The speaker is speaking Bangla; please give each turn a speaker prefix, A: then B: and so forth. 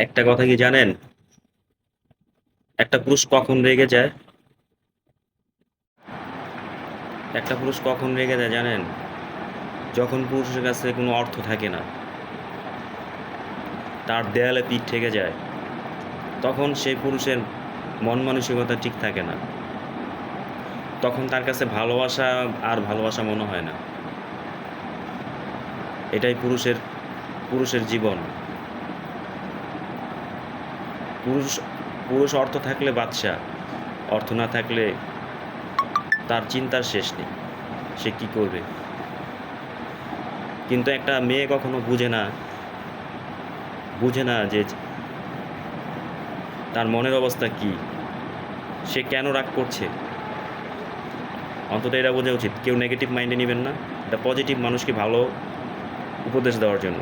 A: একটা কথা কি জানেন? একটা পুরুষ কখন রেগে যায়? একটা পুরুষ কখন রেগে যায় জানেন? যখন পুরুষের কাছে কোনো অর্থ থাকে না, তার দেয়ালে পিঠ ঠেকে যায়, তখন সেই পুরুষের মন মানসিকতা ঠিক থাকে না। তখন তার কাছে ভালোবাসা আর ভালোবাসা মনে হয় না। এটাই পুরুষের পুরুষের জীবন। পুরুষ পুরুষ অর্থ থাকলে বাদশা, অর্থ না থাকলে তার চিন্তার শেষ নেই। সে কি করবে? কিন্তু একটা মেয়ে কখনো বুঝে না যে তার মনের অবস্থা কি, সে কেন রাগ করছে। অন্তত এটা বোঝা উচিত। কেউ নেগেটিভ মাইন্ডে নেবেন না, এটা পজিটিভ মানুষকে ভালো উপদেশ দেওয়ার জন্য।